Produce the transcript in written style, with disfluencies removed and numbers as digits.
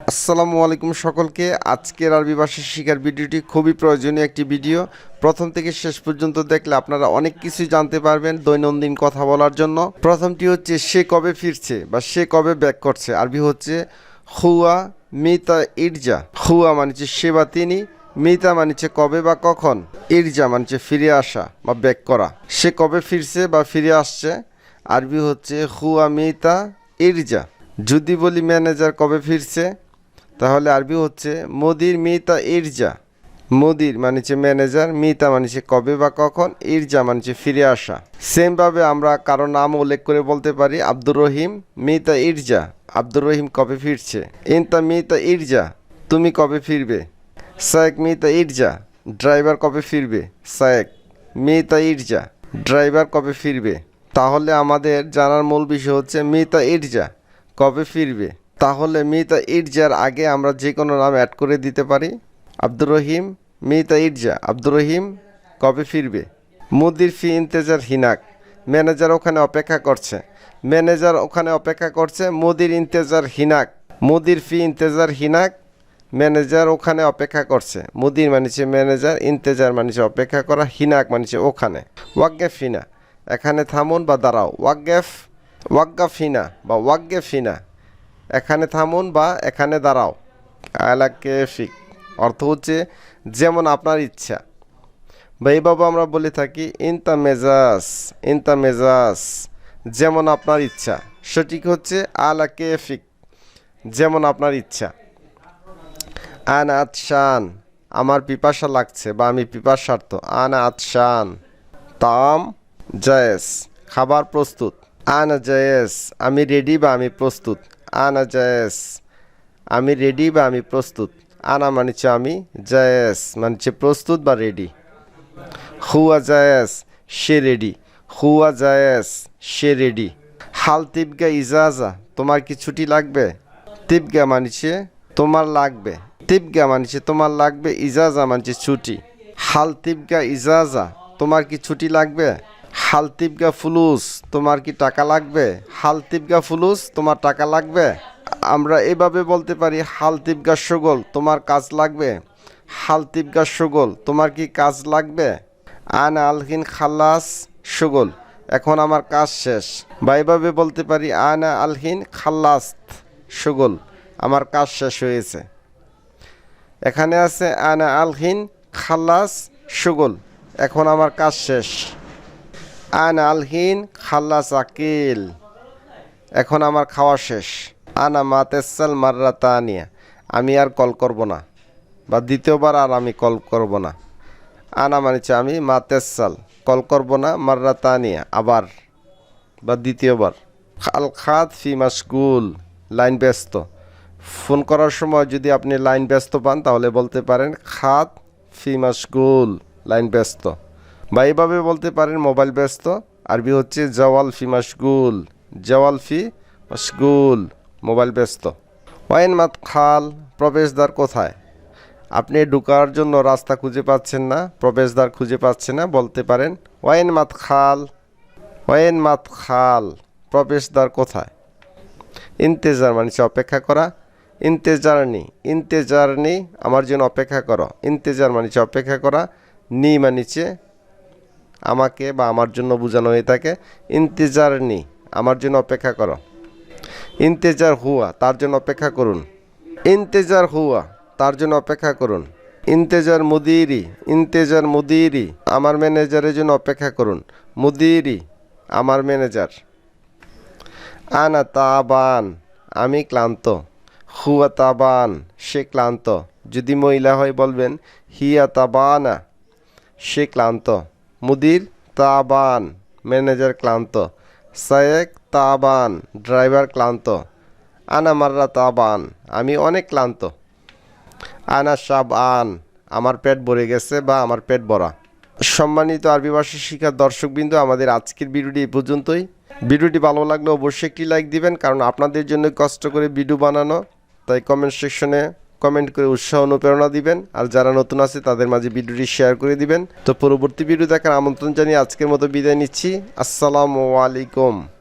আসসালামু আলাইকুম সকলকে। আজকের আরবি ভাষা শেখার ভিডিওটি খুবই প্রয়োজনীয় একটি ভিডিও। প্রথম থেকে শেষ পর্যন্ত দেখলে আপনারা অনেক কিছু জানতে পারবেন দৈনন্দিন কথা বলার জন্য। প্রথমটি হচ্ছে সে কবে ফিরছে বা সে কবে ব্যাক করছে। আরবি হচ্ছে হুয়া মিতা ইরজা। হুয়া মানেছে সে বা তিনি, মিতা মানেছে কবে বা কখন, ইরজা মানেছে ফিরে আসা বা ব্যাক করা। সে কবে ফিরছে বা ফিরে আসছে আরবি হচ্ছে হুয়া মিতা ইরজা। যদি বলি ম্যানেজার কবে ফিরছে তাহলে আরবি হচ্ছে মুদির মিতা ইরজা। মুদির মানেছে ম্যানেজার, মিতা মানেছে কবে বা কখন, ইরজা মানেছে ফিরে আসা। সেমভাবে আমরা কারো নাম উল্লেখ করে বলতে পারি আব্দুর রহিম মিতা ইরজা। আব্দুর রহিম কবে ফিরছে। ইনতা মিতা ইরজা, তুমি কবে ফিরবে। সায়েক মিতা ইরজা, ড্রাইভার কবে ফিরবে। সায়েক মিতা ইরজা, ড্রাইভার কবে ফিরবে। তাহলে আমাদের জানার মূল বিষয় হচ্ছে মিতা ইরজা কবে ফিরবে। তাহলে মিতা ইরজার আগে আমরা যে কোনো নাম অ্যাড করে দিতে পারি। আব্দুর রহিম মিতা ইরজা, আব্দুর রহিম কবে ফিরবে। মুদির ফি ইন্তেজার হিনাক, ম্যানেজার ওখানে অপেক্ষা করছে। ম্যানেজার ওখানে অপেক্ষা করছে, মুদির ইন্তেজার হিনাক। মুদির ফি ইন্তেজার হিনাক, ম্যানেজার ওখানে অপেক্ষা করছে। মুদির মানেছে ম্যানেজার, ইন্তেজার মানেছে অপেক্ষা করা, হিনাক মানেছে ওখানে। ওয়াগ্গেফ হিনা, এখানে থামুন বা দাঁড়াও। ওয়াগ্গাফ হিনা বা ওয়াগ্গেফ হিনা, এখানে থামুন বা এখানে দাঁড়াও। আলা কেফিক অর্থ হচ্ছে যেমন আপনার ইচ্ছা। বা এইভাবে আমরা বলে থাকি ইনতা মেজাজ, যেমন আপনার ইচ্ছা। সঠিক হচ্ছে আলা কেফিক, যেমন আপনার ইচ্ছা। আনা আতশান, আমার পিপাসা লাগছে বা আমি পিপাসার্থ। আনা আতশান। তাম জায়েজ, খাবার প্রস্তুত। আনা জায়েজ, আমি রেডি বা আমি প্রস্তুত। আনা জায়েজ, আমি রেডি বা আমি প্রস্তুত। আনা মানেছে আমি, জায়েজ মানেছে প্রস্তুত বা রেডি। হুয়া জায়েজ, সে রেডি। হুয়া জায়েজ, সে রেডি। হাল তিবগা ইজাজা, তোমার কি ছুটি লাগবে। তিবগা মানেছে তোমার লাগবে। তিবগা মানেছে তোমার লাগবে, ইজাজা মানেছে ছুটি। হাল তিবগা ইজাজা, তোমার কি ছুটি লাগবে। হাল তিবগা ফুলুস, তোমার কি টাকা লাগবে। হাল তিবগা ফুলুস, তোমার টাকা লাগবে। আমরা এভাবে বলতে পারি হাল তিবগা শগল, তোমার কাজ লাগবে। হাল তিবগা শগল, তোমার কি কাজ লাগবে। আনা আলহিন খাল্লাস শগল, এখন আমার কাজ শেষ। বা এভাবে বলতে পারি আনা আলহিন খাল্লাস শগল, আমার কাজ শেষ হয়েছে। এখানে আছে আনা আলহিন খাল্লাস শগল, এখন আমার কাজ শেষ। আনা আলহিন খাল্লাস আকিল, এখন আমার খাওয়া শেষ। আনা মাতেসাল মাররাতানিয়া, আমি আর কল করব না বা দ্বিতীয়বার আর আমি কল করব না। আনা মানেছে আমি, মাতেসাল কল করব না, মাররাতানিয়া আবার বা দ্বিতীয়বার। আল খাত ফি মাশগুল, লাইন ব্যস্ত। ফোন করার সময় যদি আপনি লাইন ব্যস্ত পান তাহলে বলতে পারেন খাত ফি মাশগুল, লাইন ব্যস্ত। বা এইভাবে বলতে পারেন মোবাইল ব্যস্ত। আরবি হচ্ছে জওয়াল ফি মাশগুল, জওয়াল ফি মাশগুল, মোবাইল ব্যস্ত। ওয়াইন মাত খাল, প্রবেশদ্বার কোথায়। আপনি ঢোকার জন্য রাস্তা খুঁজে পাচ্ছেন না, প্রবেশদ্বার খুঁজে পাচ্ছেন না, বলতে পারেন ওয়াইন মাত খাল। ওয়াইন মাত খাল, প্রবেশদ্বার কোথায়। ইন্তেজার মানেছে অপেক্ষা করা। ইন্তেজারনি, আমার জন্য অপেক্ষা করো। ইন্তেজার মানেছে অপেক্ষা করা। নি মানেছে আমাকে বা আমার জন্য বোঝানো হয়ে থাকে। ইন্তেজারনি, আমার জন্য অপেক্ষা করো। ইন্তেজার হুয়া, তার জন্য অপেক্ষা করুন। ইন্তেজার হুয়া, তার জন্য অপেক্ষা করুন। ইন্তেজার মুদিরি, আমার ম্যানেজারের জন্য অপেক্ষা করুন। মুদিরি, আমার ম্যানেজার। আনা তাবান, আমি ক্লান্ত। হুয়া তাবান, সে ক্লান্ত। যদি মহিলা হয় বলবেন হিয়া তাবানা, সে ক্লান্ত। মুদির তাবান, ম্যানেজার ক্লান্ত। সায়েক তাবান, ড্রাইভার ক্লান্ত। আনা মাররা তাবান, আমি অনেক ক্লান্ত। আনা শাবআন, আমার পেট ভরে গেছে বা আমার পেট ভরা। সম্মানিত আরবি ভাষা শিক্ষার দর্শকবৃন্দ, আমাদের আজকের ভিডিওটি এই পর্যন্তই। ভিডিওটি ভালো লাগলে অবশ্যই একটি লাইক দিবেন, কারণ আপনাদের জন্য কষ্ট করে ভিডিও বানানো। তাই কমেন্ট সেকশনে কমেন্ট করে উৎসাহ অনুপ্রেরণা দিবেন। আর যারা নতুন আছে তাদের মাঝে ভিডিওটি শেয়ার করে দিবেন। তো পরবর্তী ভিডিও দেখার আমন্ত্রণ জানিয়ে আজকের মতো বিদায় নিচ্ছি। আসসালামু আলাইকুম।